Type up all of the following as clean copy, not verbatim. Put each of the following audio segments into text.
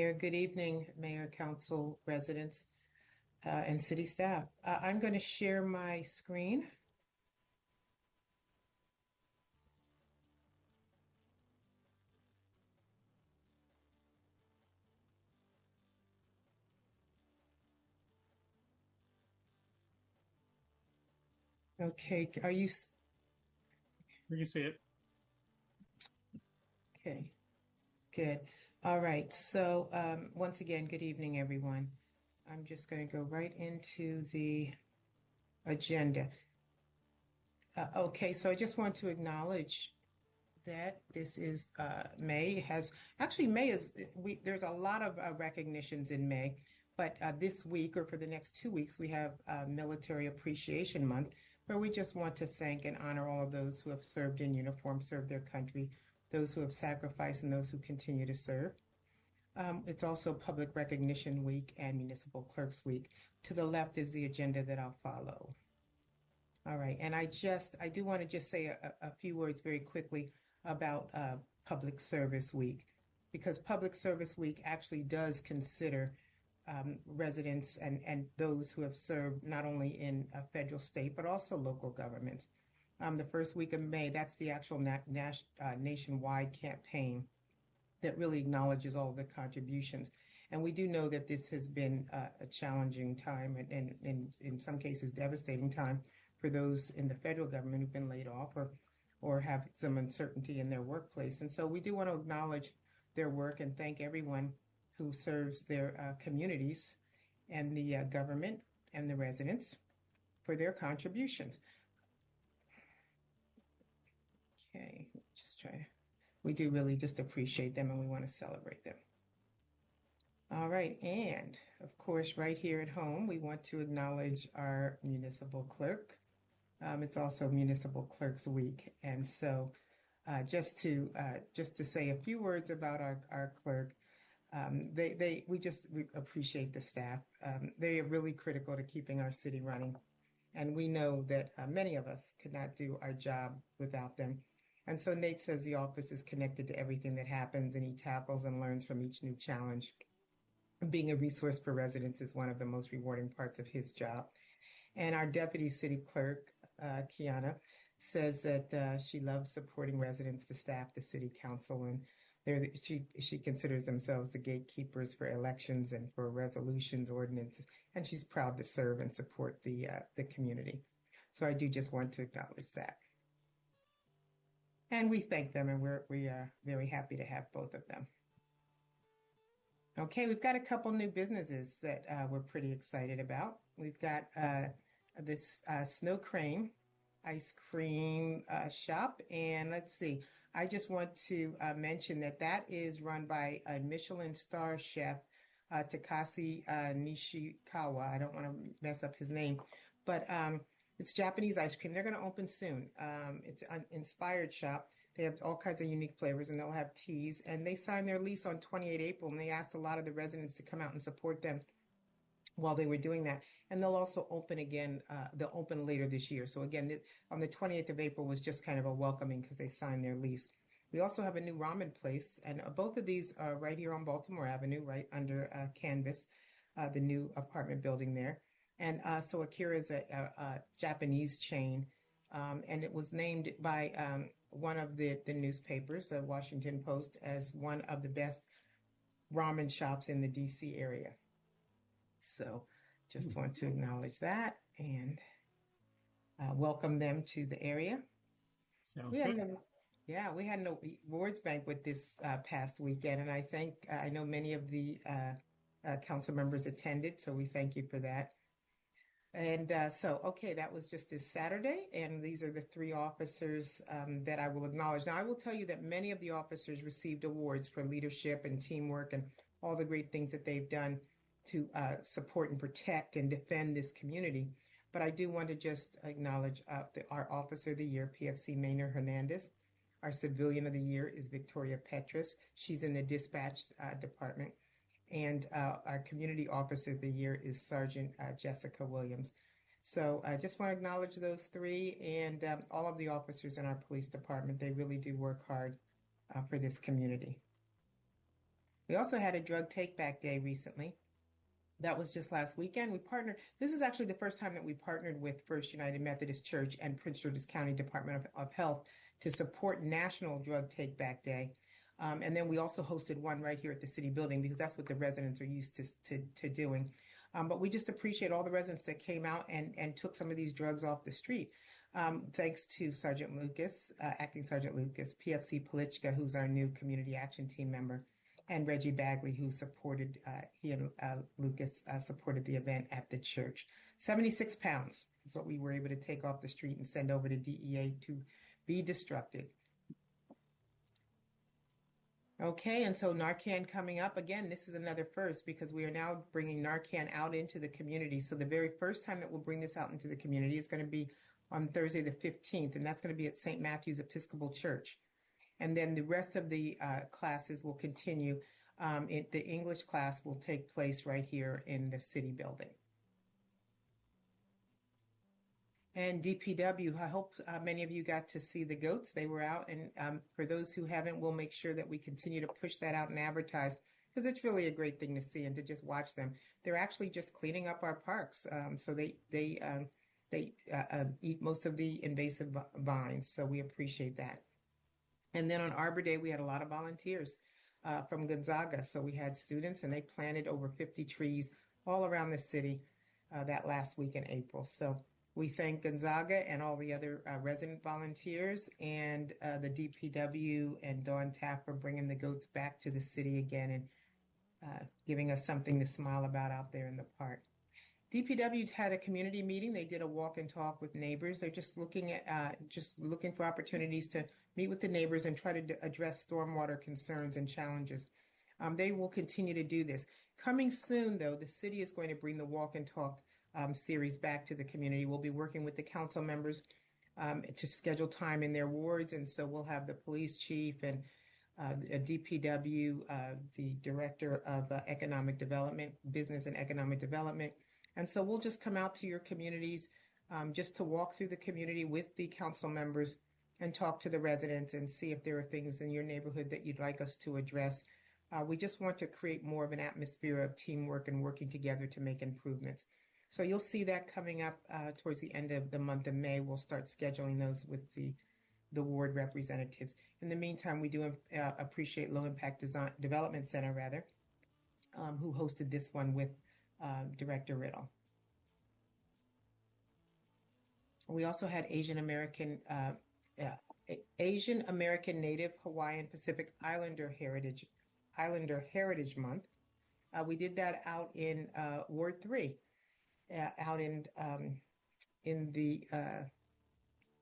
Good evening, Mayor, Council, residents, and city staff. I'm going to share my screen. Okay, are you? We can see it. Okay, good. All right, so once again, good evening, everyone. I'm just going to go right into the agenda. Okay, so I just want to acknowledge that this is May has actually May is there's a lot of recognitions in May, but this week or for the next 2 weeks we have Military Appreciation Month, where we just want to thank and honor all of those who have served in uniform, served their country, those who have sacrificed, and those who continue to serve. It's also Public Recognition Week and Municipal Clerks Week. To the left is the agenda that I'll follow. All right, and I do want to just say a few words very quickly about Public Service Week, because Public Service Week actually does consider residents and those who have served not only in federal, state, but also local governments. The first week of May, that's the actual nationwide campaign that really acknowledges all the contributions. And we do know that this has been a challenging time and in some cases devastating time for those in the federal government who've been laid off or have some uncertainty in their workplace. And so we do want to acknowledge their work and thank everyone who serves their communities and the government and the residents for their contributions. Okay, we do really just appreciate them and we want to celebrate them. All right, and of course, right here at home, we want to acknowledge our municipal clerk. It's also Municipal Clerks Week, and so just to say a few words about our clerk, we appreciate the staff. They are really critical to keeping our city running, and we know that many of us could not do our job without them. And so Nate says the office is connected to everything that happens, and he tackles and learns from each new challenge. Being a resource for residents is one of the most rewarding parts of his job. And our deputy city clerk, Kiana, says that she loves supporting residents, the staff, the city council, and she considers themselves the gatekeepers for elections and for resolutions, ordinances, and she's proud to serve and support the community. So I do just want to acknowledge that. And we thank them, and we are very happy to have both of them. Okay, we've got a couple new businesses that we're pretty excited about. We've got this Snow Crane ice cream shop, and let's see. I just want to mention that is run by a Michelin star chef, Takashi Nishikawa. I don't want to mess up his name, but it's Japanese ice cream. They're going to open soon. It's an inspired shop. They have all kinds of unique flavors, and they'll have teas. And they signed their lease on 28 April, and they asked a lot of the residents to come out and support them while they were doing that. And they'll also open again. They'll open later this year. So again, on the 28th of April was just kind of a welcoming because they signed their lease. We also have a new ramen place, and both of these are right here on Baltimore Avenue, right under Canvas, the new apartment building there. And so Akira is a Japanese chain, and it was named by one of the newspapers, the Washington Post, as one of the best ramen shops in the DC area. So just want to acknowledge that and welcome them to the area. Sounds good. We had an awards banquet this past weekend, and I know many of the council members attended, so we thank you for that. And okay, that was just this Saturday, and these are the three officers that I will acknowledge. Now, I will tell you that many of the officers received awards for leadership and teamwork and all the great things that they've done to support and protect and defend this community. But I do want to just acknowledge our Officer of the Year, PFC Maynard Hernandez. Our Civilian of the Year is Victoria Petrus. She's in the dispatch department. And our Community Officer of the Year is Sergeant Jessica Williams. So I just want to acknowledge those three and all of the officers in our police department. They really do work hard for this community. We also had a drug take back day recently. That was just last weekend. We partnered. This is actually the first time that we partnered with First United Methodist Church and Prince George's County Department of Health to support National Drug Take Back Day. And then we also hosted one right here at the city building because that's what the residents are used to doing. But we just appreciate all the residents that came out and took some of these drugs off the street. Thanks to Sergeant Lucas, Acting Sergeant Lucas, PFC Polichka, who's our new community action team member, and Reggie Bagley, who supported, he and Lucas supported the event at the church. 76 pounds is what we were able to take off the street and send over to DEA to be destructed. Okay, and so Narcan coming up. Again, this is another first because we are now bringing Narcan out into the community. So the very first time that we'll bring this out into the community is going to be on Thursday the 15th, and that's going to be at St. Matthew's Episcopal Church. And then the rest of the classes will continue. The English class will take place right here in the city building. And DPW, I hope many of you got to see the goats. They were out, and for those who haven't, we'll make sure that we continue to push that out and advertise because it's really a great thing to see and to just watch them. They're actually just cleaning up our parks, so they eat most of the invasive vines, so we appreciate that. And then on Arbor Day, we had a lot of volunteers from Gonzaga, so we had students, and they planted over 50 trees all around the city that last week in April. So we thank Gonzaga and all the other resident volunteers and the DPW and Dawn Taft for bringing the goats back to the city again and giving us something to smile about out there in the park. DPW had a community meeting. They did a walk and talk with neighbors. They're just looking for opportunities to meet with the neighbors and try to address stormwater concerns and challenges. They will continue to do this. Coming soon, though, the city is going to bring the walk and talk series back to the community. We'll be working with the council members to schedule time in their wards, and so we'll have the police chief and DPW, the director of economic development, business and economic development. And so we'll just come out to your communities just to walk through the community with the council members and talk to the residents and see if there are things in your neighborhood that you'd like us to address. We just want to create more of an atmosphere of teamwork and working together to make improvements. So you'll see that coming up towards the end of the month of May. We'll start scheduling those with the ward representatives. In the meantime, we do appreciate Low Impact Development Center, who hosted this one with Director Riddle. We also had Asian American Native Hawaiian Pacific Islander Heritage Month. We did that out in Ward 3, out in the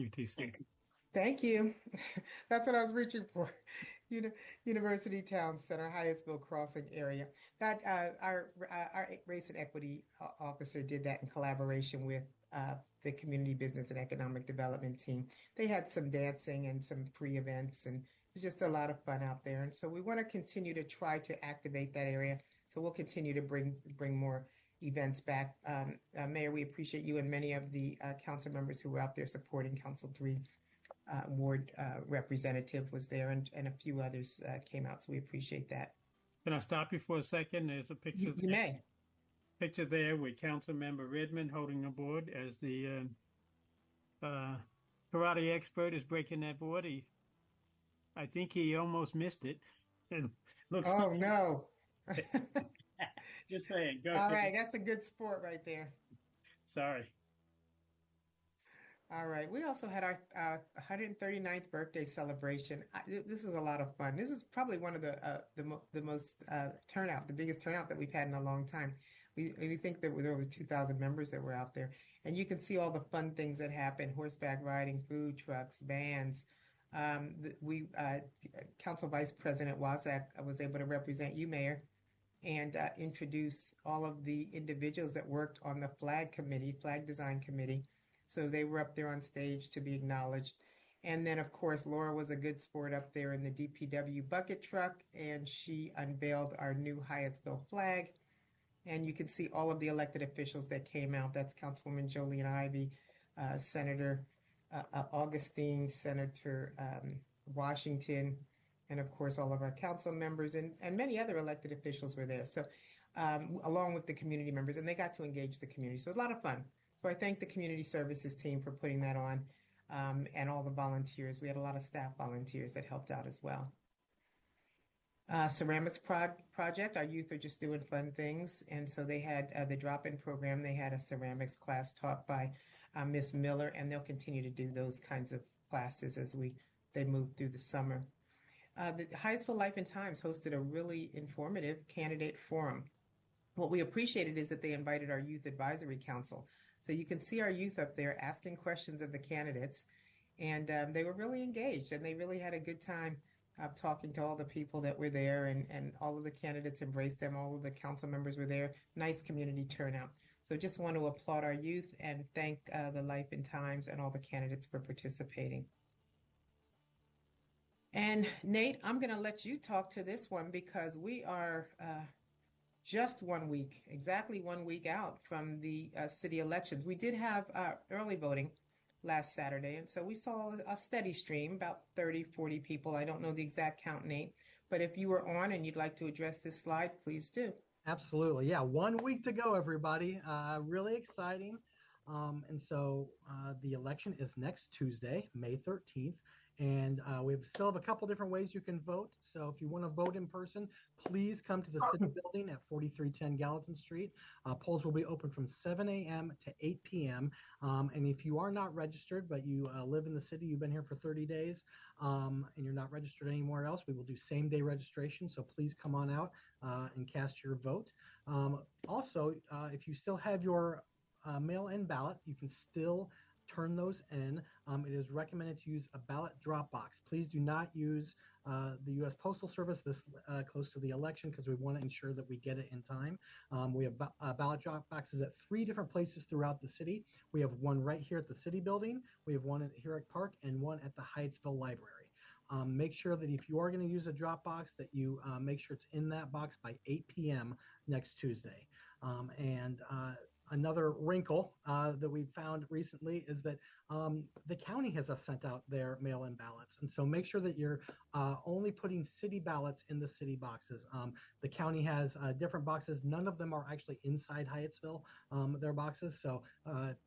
UTC. Thank you. That's what I was reaching for. University Town Center, Hyattsville Crossing area. That our race and equity officer did that in collaboration with the community business and economic development team. They had some dancing and some pre-events, and it was just a lot of fun out there. And so we want to continue to try to activate that area. So we'll continue to bring more events back. Mayor, we appreciate you and many of the council members who were out there supporting Council 3. Ward representative was there, and a few others came out, so we appreciate that. Can I stop you for a second? There's a picture. You may. Picture there with Council Member Redmond holding the board as the karate expert is breaking that board. I think he almost missed it. And looks oh no! Just saying. Go All right, that's a good sport right there. Sorry. All right. We also had our 139th birthday celebration. This is a lot of fun. This is probably one of the most turnout, the biggest turnout that we've had in a long time. We think that there were 2,000 members that were out there, and you can see all the fun things that happen: horseback riding, food trucks, bands. Council Vice President Wazak was able to represent you, Mayor, and introduce all of the individuals that worked on the flag design committee. So they were up there on stage to be acknowledged. And then, of course, Laura was a good sport up there in the DPW bucket truck, and she unveiled our new Hyattsville flag. And you can see all of the elected officials that came out. That's Councilwoman Jolene Ivey, Senator Augustine, Senator Washington, And of course, all of our council members and many other elected officials were there. So, along with the community members, and they got to engage the community. So, it was a lot of fun. So, I thank the community services team for putting that on, and all the volunteers. We had a lot of staff volunteers that helped out as well. Ceramics project. Our youth are just doing fun things, and so they had the drop-in program. They had a ceramics class taught by Miss Miller, and they'll continue to do those kinds of classes as they move through the summer. The Hyattsville Life and Times hosted a really informative candidate forum. What we appreciated is that they invited our Youth Advisory Council. So you can see our youth up there asking questions of the candidates, and they were really engaged, and they really had a good time talking to all the people that were there, and all of the candidates embraced them. All of the council members were there. Nice community turnout. So just want to applaud our youth and thank the Life and Times and all the candidates for participating. And Nate, I'm going to let you talk to this one because we are just 1 week, exactly 1 week out from the city elections. We did have early voting last Saturday, and so we saw a steady stream, about 30, 40 people. I don't know the exact count, Nate, but if you were on and you'd like to address this slide, please do. Absolutely. Yeah, 1 week to go, everybody. Really exciting. And so the election is next Tuesday, May 13th. And we still have a couple different ways you can vote. So if you want to vote in person, please come to the city building at 4310 Gallatin Street. Polls will be open from 7 a.m. to 8 p.m. And if you are not registered, but you live in the city, you've been here for 30 days, and you're not registered anywhere else, we will do same-day registration. So please come on out and cast your vote. Also, if you still have your mail-in ballot, you can still turn those in. It is recommended to use a ballot drop box. Please do not use the U.S. Postal Service this close to the election because we want to ensure that we get it in time. We have ballot drop boxes at 3 different places throughout the city. We have one right here at the city building. We have one at Herrick Park and one at the Hyattsville Library. Make sure that if you are going to use a drop box that you make sure it's in that box by 8 p.m. next Tuesday. Another wrinkle that we found recently is that the county has sent out their mail-in ballots. And so make sure that you're only putting city ballots in the city boxes. The county has different boxes. None of them are actually inside Hyattsville, their boxes. So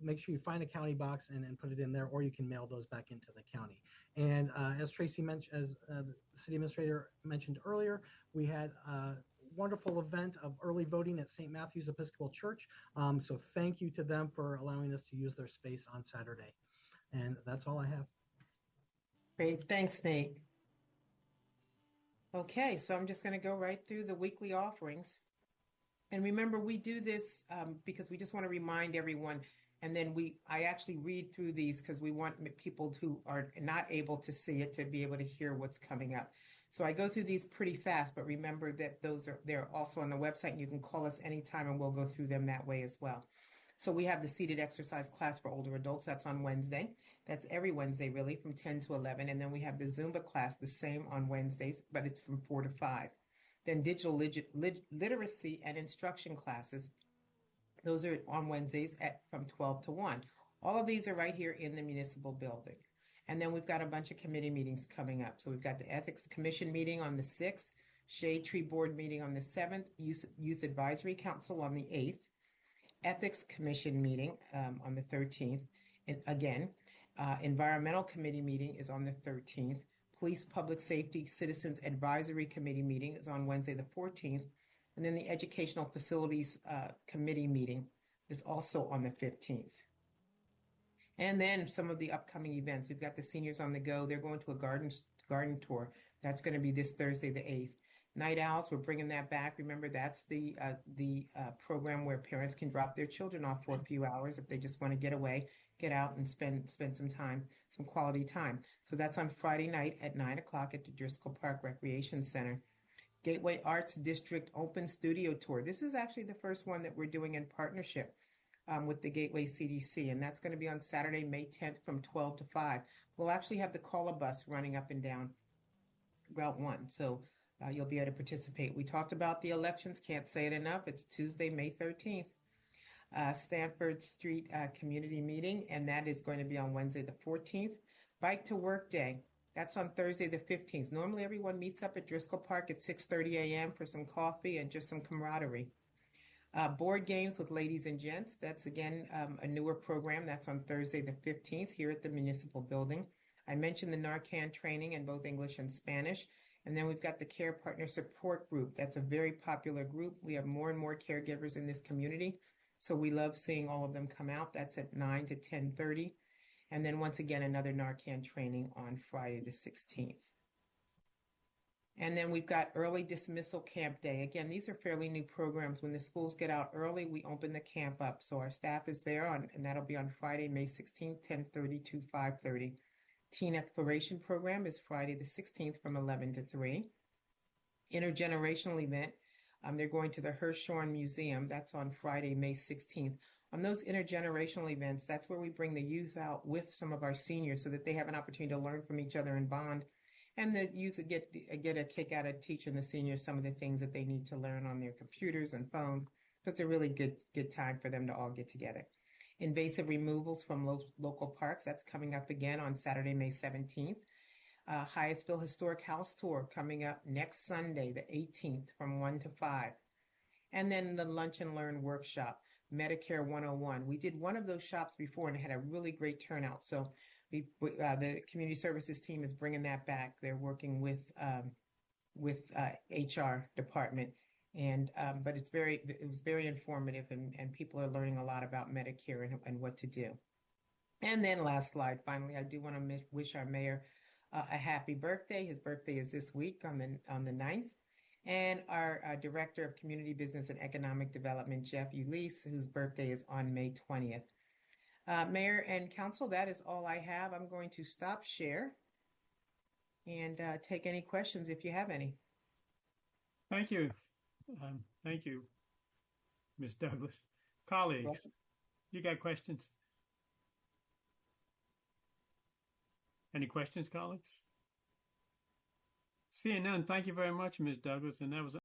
make sure you find a county box and put it in there, or you can mail those back into the county. And as Tracey mentioned, as the city administrator mentioned earlier, we had wonderful event of early voting at St. Matthew's Episcopal Church. So thank you to them for allowing us to use their space on Saturday. And that's all I have. Great. Thanks, Nate. Okay, so I'm just going to go right through the weekly offerings. And remember, we do this because we just want to remind everyone. And then I actually read through these because we want people who are not able to see it to be able to hear what's coming up. So I go through these pretty fast, but remember that they're also on the website, and you can call us anytime and we'll go through them that way as well. So we have the seated exercise class for older adults. That's on Wednesday. That's every Wednesday, really, from 10 to 11. And then we have the Zumba class, the same on Wednesdays, but it's from 4 to 5. Then digital literacy and instruction classes. Those are on Wednesdays from 12 to 1. All of these are right here in the municipal building. And then we've got a bunch of committee meetings coming up. So we've got the Ethics Commission meeting on the 6th, Shade Tree Board meeting on the 7th, Youth Advisory Council on the 8th, Ethics Commission meeting on the 13th. And again, Environmental Committee meeting is on the 13th. Police Public Safety Citizens Advisory Committee meeting is on Wednesday the 14th. And then the Educational Facilities Committee meeting is also on the 15th. And then some of the upcoming events. We've got the Seniors on the Go. They're going to a garden tour. That's going to be this Thursday, the 8th. Night Owls, we're bringing that back. Remember, that's the program where parents can drop their children off for a few hours if they just want to get away, get out and spend some time, some quality time. So that's on Friday night at 9 o'clock at the Driscoll Park Recreation Center. Gateway Arts District Open Studio Tour. This is actually the first one that we're doing in partnership with the Gateway CDC, and that's going to be on Saturday, May 10th from 12 to 5. We'll actually have the caller bus running up and down Route 1, so you'll be able to participate. We talked about the elections, can't say it enough. It's Tuesday, May 13th. Stanford Street Community Meeting, and that is going to be on Wednesday the 14th. Bike to Work Day. That's on Thursday the 15th. Normally everyone meets up at Driscoll Park at 6:30 a.m. for some coffee and just some camaraderie. Board games with ladies and gents. That's again a newer program. That's on Thursday the 15th here at the municipal building. I mentioned the Narcan training in both English and Spanish. And then we've got the Care Partner Support Group. That's a very popular group. We have more and more caregivers in this community. So we love seeing all of them come out. That's at 9 to 10:30. And then once again, another Narcan training on Friday the 16th. And then we've got early dismissal camp day. Again, these are fairly new programs. When the schools get out early, we open the camp up. So our staff is there, and that'll be on Friday, May 16th, 10:30 to 5:30. Teen Exploration Program is Friday the 16th from 11 to 3. Intergenerational event, they're going to the Hirshhorn Museum. That's on Friday, May 16th. On those intergenerational events, that's where we bring the youth out with some of our seniors so that they have an opportunity to learn from each other and bond. And the youth get a kick out of teaching the seniors some of the things that they need to learn on their computers and phones. So it's a really good time for them to all get together. Invasive removals from local parks, that's coming up again on Saturday, May 17th. Hyattsville Historic House Tour coming up next Sunday, the 18th, from 1 to 5. And then the Lunch and Learn Workshop, Medicare 101. We did one of those shops before and it had a really great turnout. So the Community Services team is bringing that back. They're working with HR department. And but it was very informative, and people are learning a lot about Medicare and what to do. And then last slide, finally, I do want to wish our mayor a happy birthday. His birthday is this week on the 9th. And our Director of Community Business and Economic Development, Jeff Ulisse, whose birthday is on May 20th. Mayor and Council, that is all I have. I'm going to stop share and take any questions if you have any. Thank you. Thank you, Ms. Douglas. Colleagues, you got questions? Any questions, colleagues? Seeing none, thank you very much, Ms. Douglas. And that was